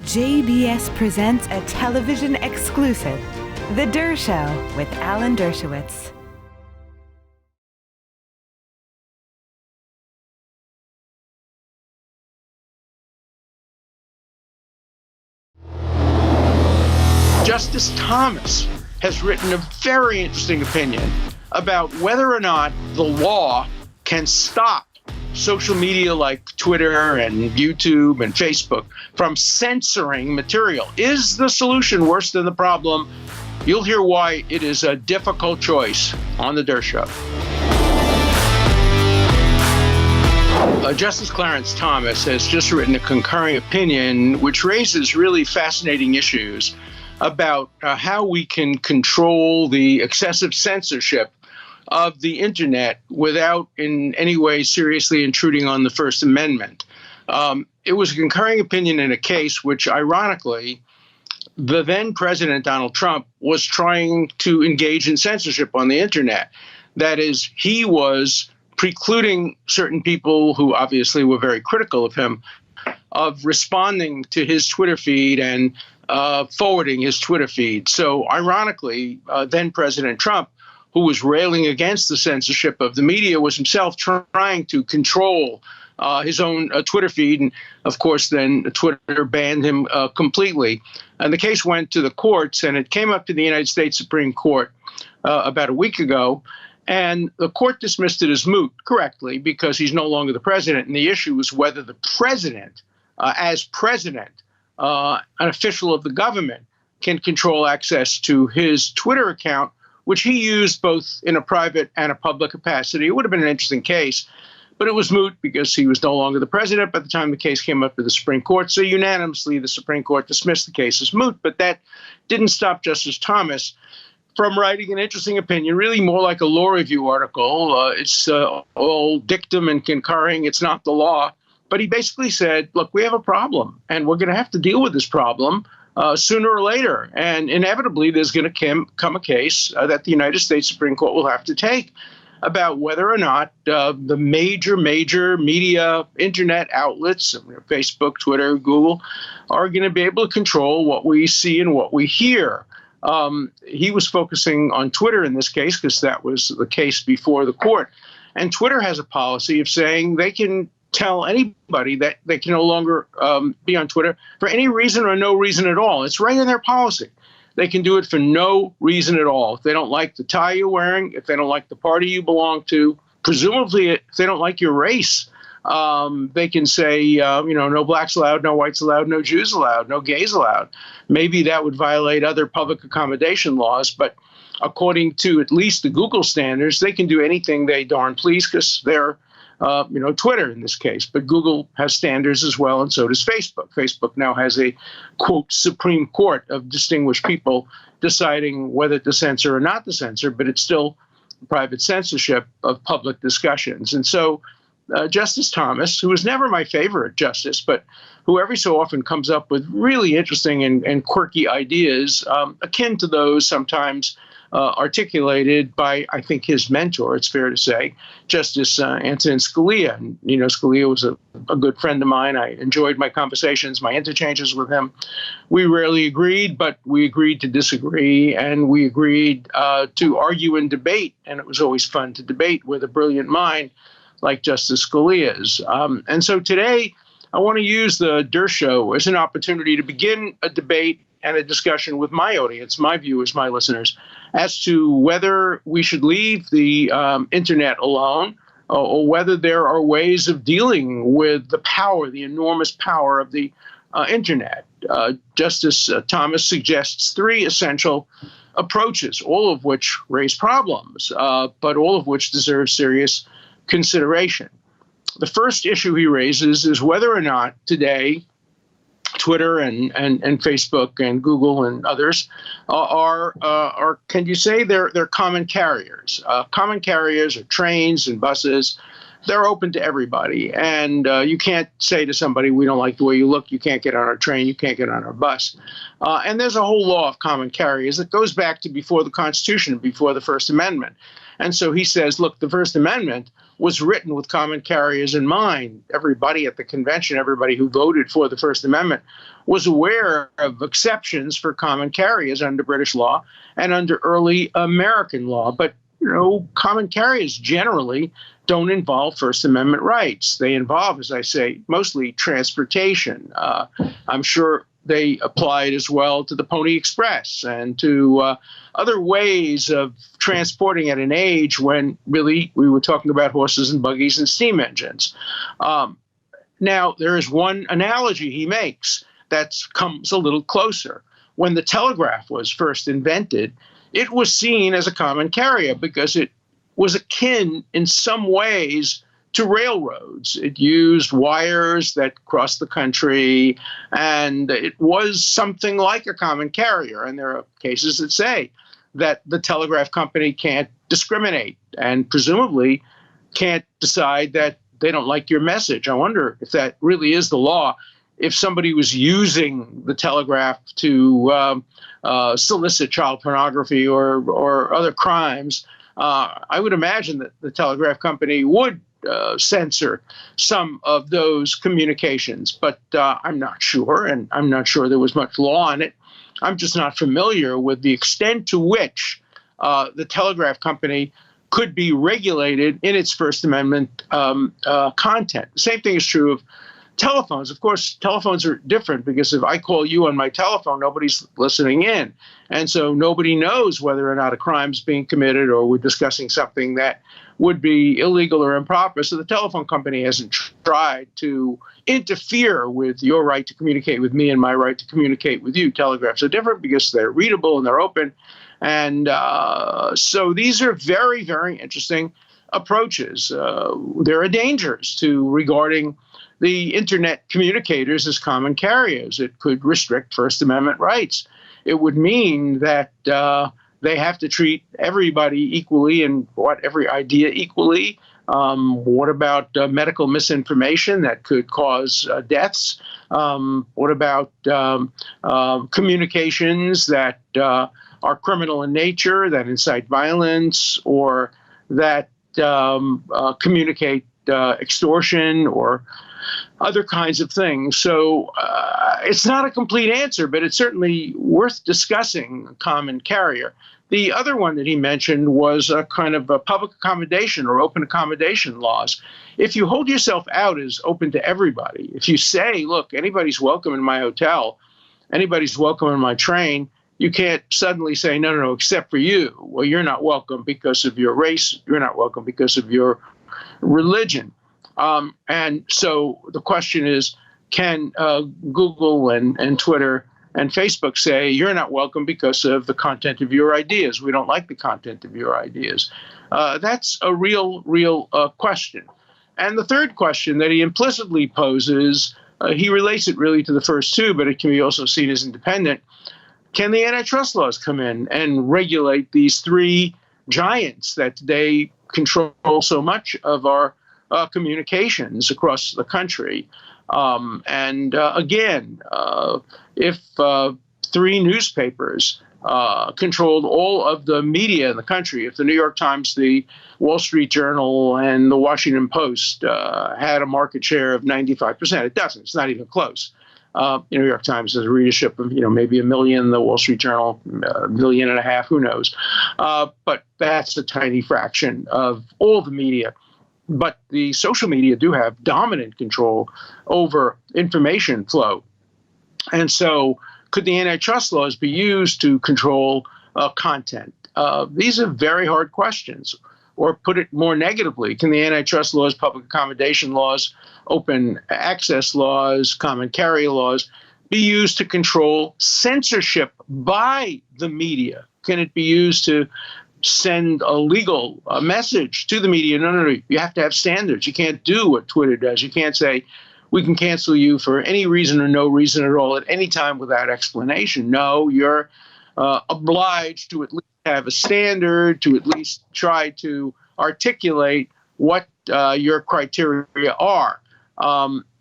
JBS presents a television exclusive, The Dershow with Alan Dershowitz. Justice Thomas has written a very interesting opinion about whether or not the law can stop social media like Twitter and YouTube and Facebook from censoring material. Is the solution worse than the problem? You'll hear why it is a difficult choice on The Dershow. Justice Clarence Thomas has just written a concurring opinion which raises really fascinating issues about how we can control the excessive censorship of the internet without in any way seriously intruding on the First Amendment. It was a concurring opinion in a case which, ironically, the then President Donald Trump was trying to engage in censorship on the internet. That is, he was precluding certain people who obviously were very critical of him of responding to his Twitter feed and forwarding his Twitter feed. So ironically, then President Trump, who was railing against the censorship of the media, was himself trying to control his own Twitter feed. And of course, then Twitter banned him completely. And the case went to the courts, and it came up to the United States Supreme Court about a week ago. And the court dismissed it as moot, correctly, because he's no longer the president. And the issue was whether the president, as president, an official of the government, can control access to his Twitter account, which he used both in a private and a public capacity. It would have been an interesting case, but it was moot because he was no longer the president by the time the case came up to the Supreme Court. So unanimously, the Supreme Court dismissed the case as moot, but that didn't stop Justice Thomas from writing an interesting opinion, really more like a law review article. It's all dictum and concurring. It's not the law. But he basically said, look, we have a problem, and we're going to have to deal with this problem sooner or later. And inevitably, there's going to come a case that the United States Supreme Court will have to take about whether or not the major media, internet outlets, Facebook, Twitter, Google, are going to be able to control what we see and what we hear. He was focusing on Twitter in this case because that was the case before the court. And Twitter has a policy of saying they can tell anybody that they can no longer be on Twitter for any reason or no reason at all. It's right in their policy. They can do it for no reason at all. If they don't like the tie you're wearing, if they don't like the party you belong to, presumably if they don't like your race, they can say, no blacks allowed, no whites allowed, no Jews allowed, no gays allowed. Maybe that would violate other public accommodation laws, but according to at least the Google standards, they can do anything they darn please because they're Twitter in this case, but Google has standards as well, and so does Facebook. Facebook now has a, quote, Supreme Court of distinguished people deciding whether to censor or not to censor, but it's still private censorship of public discussions. And so Justice Thomas, who was never my favorite justice, but who every so often comes up with really interesting and quirky ideas, akin to those sometimes articulated by, I think, his mentor, it's fair to say, Justice Antonin Scalia. And, Scalia was a good friend of mine. I enjoyed my conversations, my interchanges with him. We rarely agreed, but we agreed to disagree, and we agreed to argue and debate. And it was always fun to debate with a brilliant mind like Justice Scalia's. And so today, I want to use the Dershow as an opportunity to begin a debate and a discussion with my audience, my viewers, my listeners, as to whether we should leave the internet alone or whether there are ways of dealing with the power, the enormous power of the internet. Justice Thomas suggests three essential approaches, all of which raise problems, but all of which deserve serious consideration. The first issue he raises is whether or not today Twitter and Facebook and Google and others are can you say they're common carriers? Common carriers are trains and buses. They're open to everybody. And you can't say to somebody, we don't like the way you look, you can't get on our train, you can't get on our bus. And there's a whole law of common carriers that goes back to before the Constitution, before the First Amendment. And so he says, look, the First Amendment was written with common carriers in mind. Everybody at the convention, everybody who voted for the First Amendment, was aware of exceptions for common carriers under British law and under early American law. But, common carriers generally don't involve First Amendment rights. They involve, as I say, mostly transportation. I'm sure they applied as well to the Pony Express and to other ways of transporting at an age when really we were talking about horses and buggies and steam engines. Now, there is one analogy he makes that comes a little closer. When the telegraph was first invented, it was seen as a common carrier because it was akin in some ways to railroads. It used wires that crossed the country, and it was something like a common carrier. And there are cases that say that the telegraph company can't discriminate and presumably can't decide that they don't like your message. I wonder if that really is the law. If somebody was using the telegraph to solicit child pornography or other crimes, I would imagine that the telegraph company would censor some of those communications, but I'm not sure, and I'm not sure there was much law on it. I'm just not familiar with the extent to which the telegraph company could be regulated in its First Amendment content. The same thing is true of telephones. Of course, telephones are different because if I call you on my telephone, nobody's listening in. And so nobody knows whether or not a crime is being committed or we're discussing something that would be illegal or improper. So the telephone company hasn't tried to interfere with your right to communicate with me and my right to communicate with you. Telegraphs are different because they're readable and they're open. And so these are very, very interesting approaches. There are dangers to regarding the internet communicators as common carriers. It could restrict First Amendment rights. It would mean that they have to treat everybody equally and every idea equally. What about medical misinformation that could cause deaths? What about communications that are criminal in nature, that incite violence, or that communicate extortion or other kinds of things? So it's not a complete answer, but it's certainly worth discussing, a common carrier. The other one that he mentioned was a kind of a public accommodation or open accommodation laws. If you hold yourself out as open to everybody, if you say, look, anybody's welcome in my hotel, anybody's welcome in my train, you can't suddenly say, no, except for you. Well, you're not welcome because of your race. You're not welcome because of your religion. And so the question is, can Google and Twitter and Facebook say, you're not welcome because of the content of your ideas? We don't like the content of your ideas. That's a real question. And the third question that he implicitly poses, he relates it really to the first two, but it can be also seen as independent. Can the antitrust laws come in and regulate these three giants that today control so much of our communications across the country? Again, if three newspapers controlled all of the media in the country, if the New York Times, the Wall Street Journal, and the Washington Post had a market share of 95%, it doesn't. It's not even close. The New York Times has a readership of, maybe 1 million. The Wall Street Journal, 1.5 million, who knows? But that's a tiny fraction of all the media. But the social media do have dominant control over information flow. And so could the antitrust laws be used to control content? These are very hard questions. Or put it more negatively, can the antitrust laws, public accommodation laws, open access laws, common carrier laws be used to control censorship by the media? Can it be used to send a legal message to the media? No, you have to have standards. You can't do what Twitter does. You can't say, we can cancel you for any reason or no reason at all at any time without explanation. No, you're obliged to at least have a standard, to at least try to articulate what your criteria are.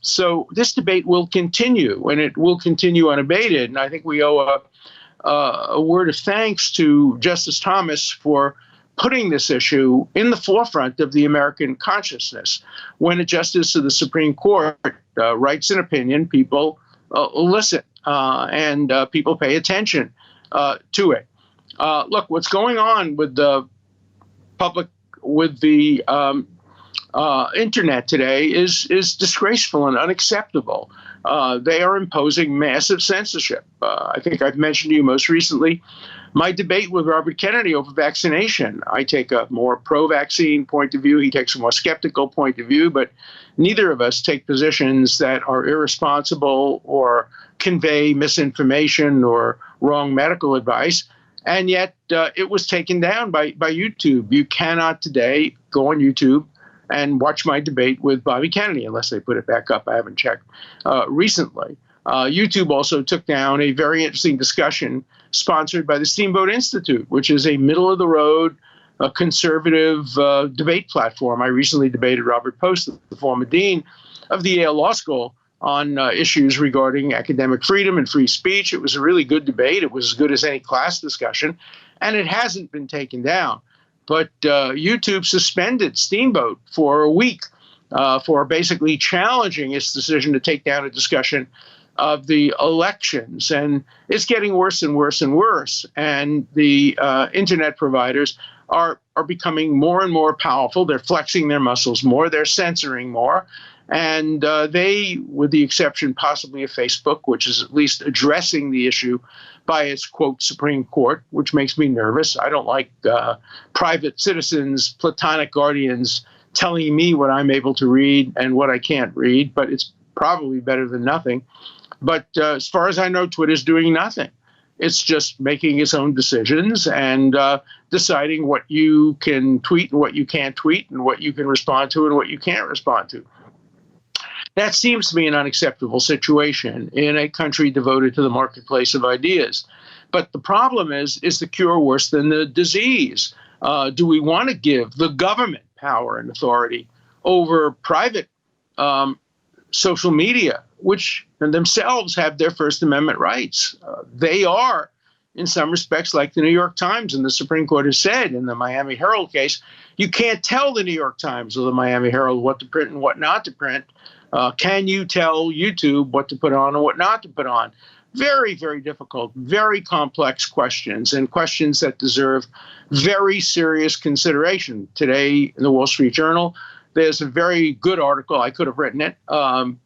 So this debate will continue, and it will continue unabated. And I think we owe a word of thanks to Justice Thomas for putting this issue in the forefront of the American consciousness. When a justice of the Supreme Court writes an opinion, people listen and people pay attention to it. Look, what's going on with the public, with the internet today is disgraceful and unacceptable. They are imposing massive censorship. I think I've mentioned to you most recently my debate with Robert Kennedy over vaccination. I take a more pro-vaccine point of view. He takes a more skeptical point of view, but neither of us take positions that are irresponsible or convey misinformation or wrong medical advice. And yet it was taken down by YouTube. You cannot today go on YouTube and watch my debate with Bobby Kennedy, unless they put it back up. I haven't checked recently. YouTube also took down a very interesting discussion sponsored by the Steamboat Institute, which is a middle-of-the-road, conservative debate platform. I recently debated Robert Post, the former dean of the Yale Law School, on issues regarding academic freedom and free speech. It was a really good debate. It was as good as any class discussion, and it hasn't been taken down. But YouTube suspended Steamboat for a week for basically challenging its decision to take down a discussion of the elections. And it's getting worse and worse and worse. And the internet providers are becoming more and more powerful. They're flexing their muscles more. They're censoring more. And they, with the exception possibly of Facebook, which is at least addressing the issue by its, quote, Supreme Court, which makes me nervous. I don't like private citizens, platonic guardians telling me what I'm able to read and what I can't read, but it's probably better than nothing. But as far as I know, Twitter's doing nothing. It's just making its own decisions and deciding what you can tweet and what you can't tweet and what you can respond to and what you can't respond to. That seems to be an unacceptable situation in a country devoted to the marketplace of ideas. But the problem is the cure worse than the disease? Do we want to give the government power and authority over private social media, which themselves have their First Amendment rights? They are, in some respects, like the New York Times, and the Supreme Court has said in the Miami Herald case, you can't tell the New York Times or the Miami Herald what to print and what not to print. Can you tell YouTube what to put on and what not to put on? Very, very difficult, very complex questions, and questions that deserve very serious consideration. Today in the Wall Street Journal, there's a very good article. I could have written it.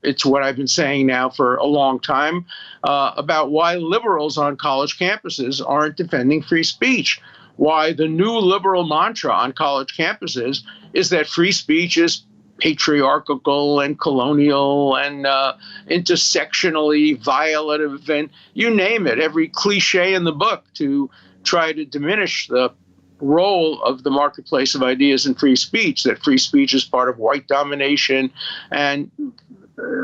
It's what I've been saying now for a long time about why liberals on college campuses aren't defending free speech. Why the new liberal mantra on college campuses is that free speech is patriarchal and colonial and intersectionally violative, and you name it, every cliche in the book to try to diminish the role of the marketplace of ideas and free speech, that free speech is part of white domination, and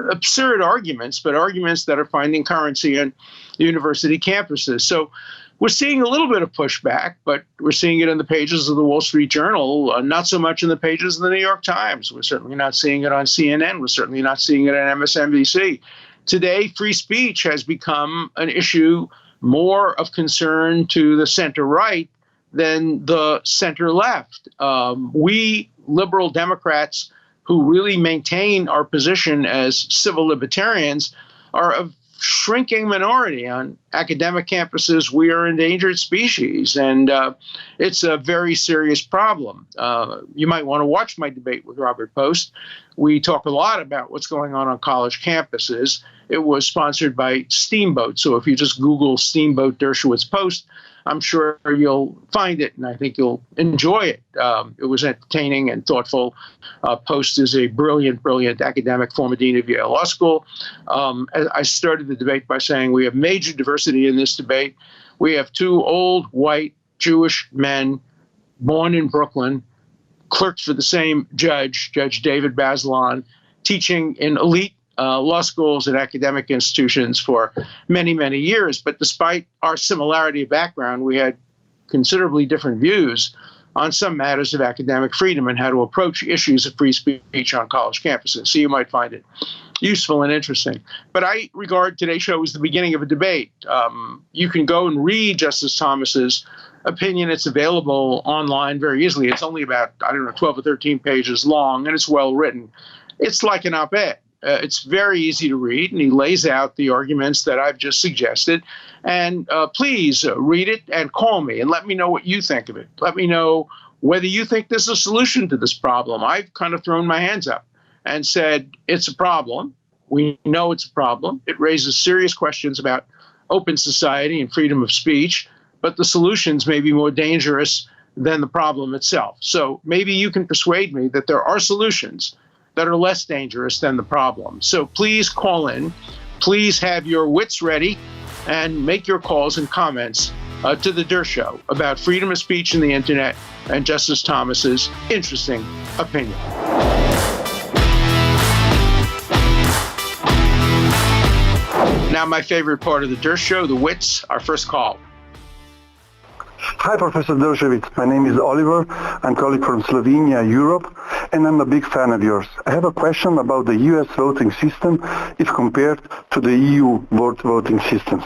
absurd arguments, but arguments that are finding currency on university campuses. So we're seeing a little bit of pushback, but we're seeing it in the pages of the Wall Street Journal, not so much in the pages of the New York Times. We're certainly not seeing it on CNN. We're certainly not seeing it on MSNBC. Today, free speech has become an issue more of concern to the center-right than the center-left. We liberal Democrats who really maintain our position as civil libertarians are a shrinking minority on academic campuses. We are endangered species, and it's a very serious problem. You might want to watch my debate with Robert Post. We talk a lot about what's going on college campuses. It was sponsored by Steamboat, so if you just Google Steamboat Dershowitz Post, I'm sure you'll find it, and I think you'll enjoy it. It was entertaining and thoughtful. Post is a brilliant, brilliant academic, former dean of Yale Law School. I started the debate by saying we have major diversity in this debate. We have two old, white, Jewish men born in Brooklyn, clerked for the same judge, Judge David Bazelon, teaching in elite law schools and academic institutions for many, many years. But despite our similarity of background, we had considerably different views on some matters of academic freedom and how to approach issues of free speech on college campuses. So you might find it useful and interesting. But I regard today's show as the beginning of a debate. You can go and read Justice Thomas's opinion. It's available online very easily. It's only about, 12 or 13 pages long, and it's well written. It's like an op-ed. It's very easy to read, and he lays out the arguments that I've just suggested. And please read it and call me and let me know what you think of it. Let me know whether you think there's a solution to this problem. I've kind of thrown my hands up and said it's a problem. We know it's a problem. It raises serious questions about open society and freedom of speech, but the solutions may be more dangerous than the problem itself. So maybe you can persuade me that there are solutions that are less dangerous than the problem. So please call in. Please have your wits ready and make your calls and comments to the Dershow about freedom of speech in the internet and Justice Thomas's interesting opinion. Now, my favorite part of the Dershow, the wits, our first call. Hi, Professor Dershowitz. My name is Oliver. I'm calling from Slovenia, Europe, and I'm a big fan of yours. I have a question about the US voting system if compared to the EU voting systems.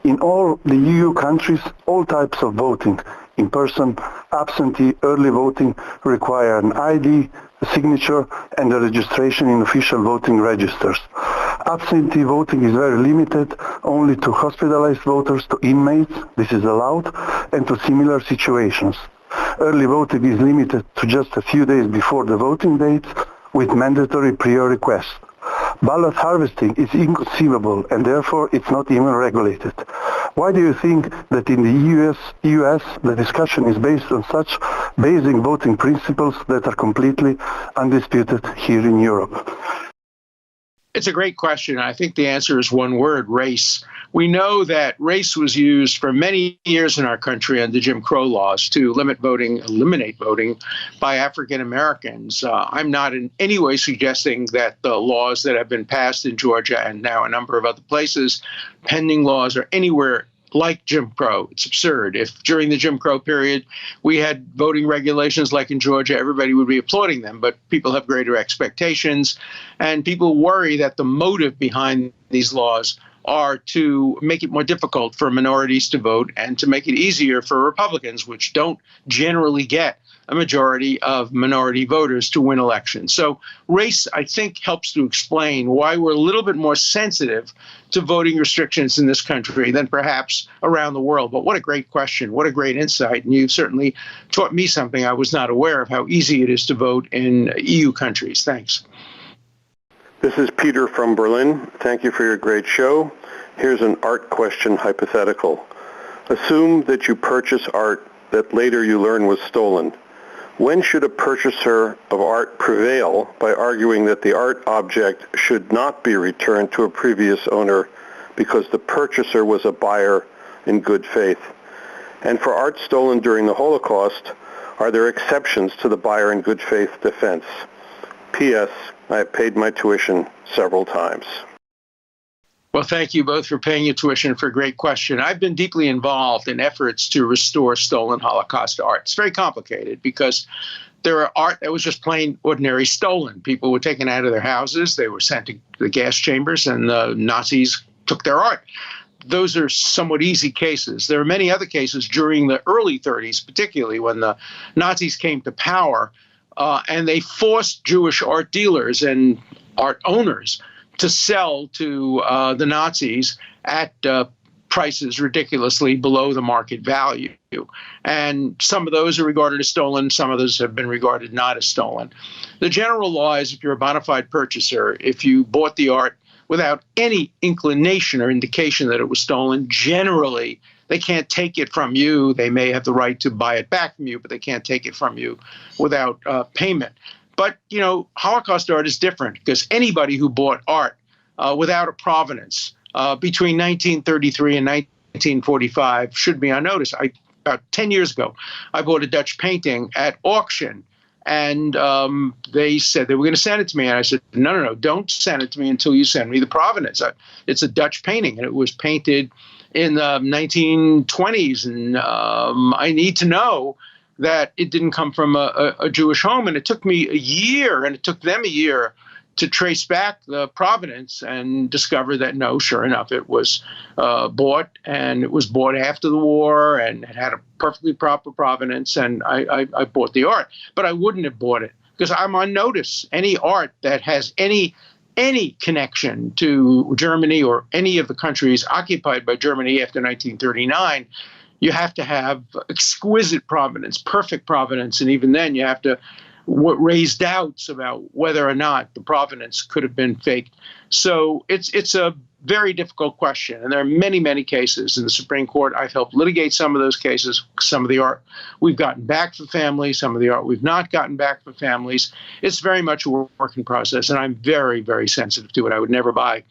In all the EU countries, all types of voting, in person, absentee, early voting, require an ID, a signature, and a registration in official voting registers. Absentee voting is very limited, only to hospitalized voters, to inmates, this is allowed, and to similar situations. Early voting is limited to just a few days before the voting dates, with mandatory prior request. Ballot harvesting is inconceivable, and therefore it's not even regulated. Why do you think that in the US the discussion is based on such basic voting principles that are completely undisputed here in Europe? It's a great question. I think the answer is one word: race. We know that race was used for many years in our country under Jim Crow laws to eliminate voting by African Americans. I'm not in any way suggesting that the laws that have been passed in Georgia and now a number of other places, pending laws, are anywhere like Jim Crow. It's absurd. If during the Jim Crow period we had voting regulations like in Georgia, everybody would be applauding them. But people have greater expectations, and people worry that the motive behind these laws are to make it more difficult for minorities to vote and to make it easier for Republicans, which don't generally get a majority of minority voters, to win elections. So race, I think, helps to explain why we're a little bit more sensitive to voting restrictions in this country than perhaps around the world. But what a great question. What a great insight. And you've certainly taught me something I was not aware of, how easy it is to vote in EU countries. Thanks. This is Peter from Berlin. Thank you for your great show. Here's an art question hypothetical. Assume that you purchase art that later you learn was stolen. When should a purchaser of art prevail by arguing that the art object should not be returned to a previous owner because the purchaser was a buyer in good faith? And for art stolen during the Holocaust, are there exceptions to the buyer in good faith defense? P.S. I have paid my tuition several times. Well, thank you both for paying your tuition. For a great question. I've been deeply involved in efforts to restore stolen Holocaust art. It's very complicated because there are art that was just plain ordinary stolen. People were taken out of their houses. They were sent to the gas chambers, and the Nazis took their art. Those are somewhat easy cases. There are many other cases during the early 30s, particularly when the Nazis came to power, and they forced Jewish art dealers and art owners to sell to the Nazis at prices ridiculously below the market value. And some of those are regarded as stolen. Some of those have been regarded not as stolen. The general law is if you're a bona fide purchaser, if you bought the art without any inclination or indication that it was stolen, generally they can't take it from you. They may have the right to buy it back from you, but they can't take it from you without payment. But, Holocaust art is different because anybody who bought art without a provenance between 1933 and 1945 should be on notice. About 10 years ago, I bought a Dutch painting at auction, and they said they were going to send it to me. And I said, no, don't send it to me until you send me the provenance. It's a Dutch painting, and it was painted in the 1920s, and I need to know that it didn't come from a Jewish home. And it took me a year, and it took them a year to trace back the provenance and discover that no, sure enough, it was bought, and it was bought after the war, and it had a perfectly proper provenance, and I bought the art. But I wouldn't have bought it because I'm on notice. Any art that has any connection to Germany or any of the countries occupied by Germany after 1939, you have to have exquisite provenance, perfect provenance, and even then you have to raise doubts about whether or not the provenance could have been faked. So it's a very difficult question, and there are many, many cases in the Supreme Court. I've helped litigate some of those cases. Some of the art we've gotten back for families, some of the art we've not gotten back for families. It's very much a work in process, and I'm very, very sensitive to it. I would never buy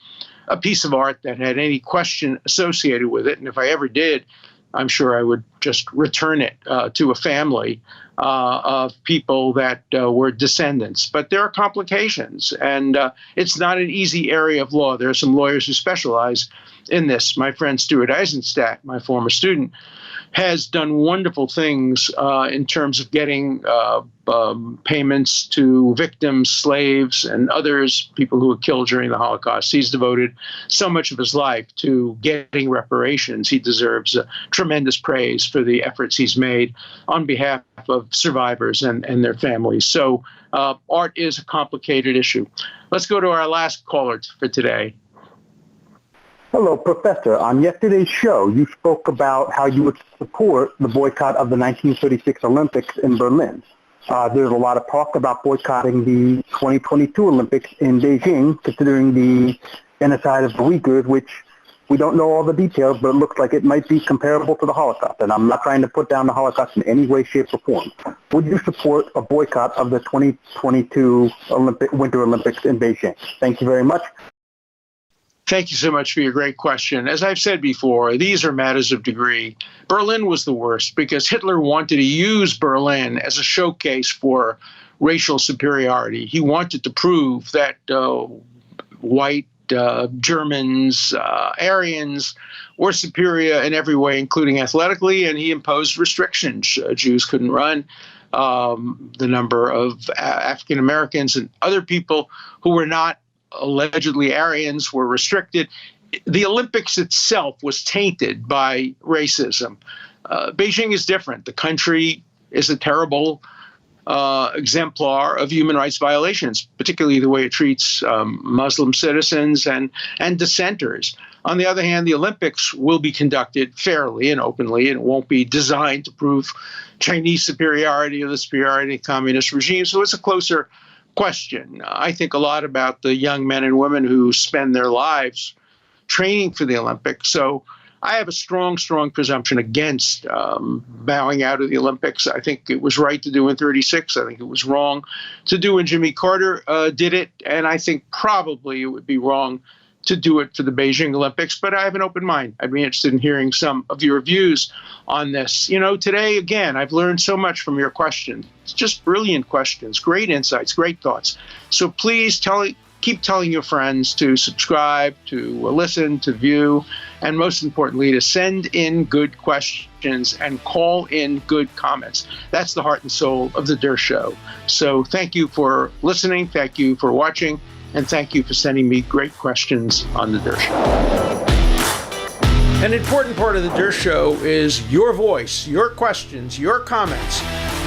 a piece of art that had any question associated with it, and if I ever did, I'm sure I would just return it to a family of people that were descendants. But there are complications, and it's not an easy area of law. There are some lawyers who specialize in this. My friend Stuart Eisenstadt, my former student, has done wonderful things in terms of getting payments to victims, slaves, and others, people who were killed during the Holocaust. He's devoted so much of his life to getting reparations. He deserves tremendous praise for the efforts he's made on behalf of survivors and their families. So art is a complicated issue. Let's go to our last caller for today. Hello, Professor. On yesterday's show, you spoke about how you would support the boycott of the 1936 Olympics in Berlin. There's a lot of talk about boycotting the 2022 Olympics in Beijing, considering the genocide of the Uyghurs, which we don't know all the details, but it looks like it might be comparable to the Holocaust. And I'm not trying to put down the Holocaust in any way, shape, or form. Would you support a boycott of the 2022 Winter Olympics in Beijing? Thank you very much. Thank you so much for your great question. As I've said before, these are matters of degree. Berlin was the worst because Hitler wanted to use Berlin as a showcase for racial superiority. He wanted to prove that white Germans, Aryans were superior in every way, including athletically, and he imposed restrictions. Jews couldn't run. The number of African Americans and other people who were not allegedly Aryans were restricted. The Olympics itself was tainted by racism. Beijing is different. The country is a terrible exemplar of human rights violations, particularly the way it treats Muslim citizens and dissenters. On the other hand, the Olympics will be conducted fairly and openly, and it won't be designed to prove Chinese superiority or the superiority of the communist regime. So it's a closer question. I think a lot about the young men and women who spend their lives training for the Olympics. So I have a strong, strong presumption against bowing out of the Olympics. I think it was right to do in 36. I think it was wrong to do when Jimmy Carter did it. And I think probably it would be wrong to do it for the Beijing Olympics, but I have an open mind. I'd be interested in hearing some of your views on this. You know, today, again, I've learned so much from your questions. It's just brilliant questions, great insights, great thoughts. So please keep telling your friends to subscribe, to listen, to view, and most importantly, to send in good questions and call in good comments. That's the heart and soul of the Dershow. So thank you for listening. Thank you for watching. And thank you for sending me great questions on the Dershow. An important part of the Dershow is your voice, your questions, your comments.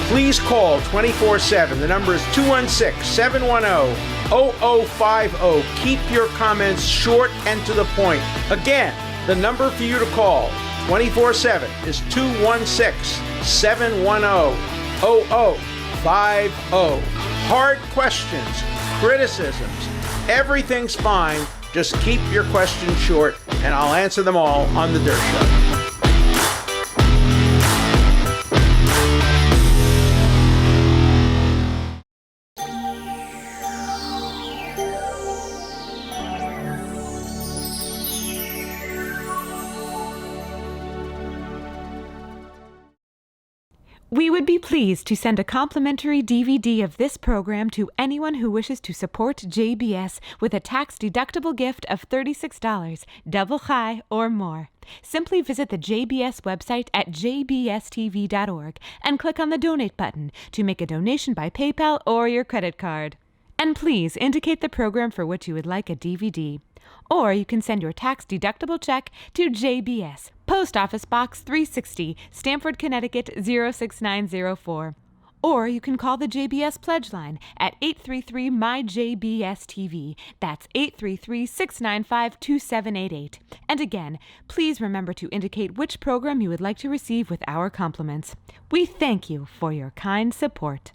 Please call 24/7. The number is 216-710-0050. Keep your comments short and to the point. Again, the number for you to call 24/7 is 216-710-0050. Hard questions, criticisms, everything's fine. Just keep your questions short, and I'll answer them all on the Dershow. We would be pleased to send a complimentary DVD of this program to anyone who wishes to support JBS with a tax-deductible gift of $36, double high or more. Simply visit the JBS website at jbstv.org and click on the donate button to make a donation by PayPal or your credit card. And please indicate the program for which you would like a DVD. Or you can send your tax-deductible check to JBS, Post Office Box 360, Stamford, Connecticut 06904. Or you can call the JBS Pledge Line at 833-MY-JBS-TV. That's 833-695-2788. And again, please remember to indicate which program you would like to receive with our compliments. We thank you for your kind support.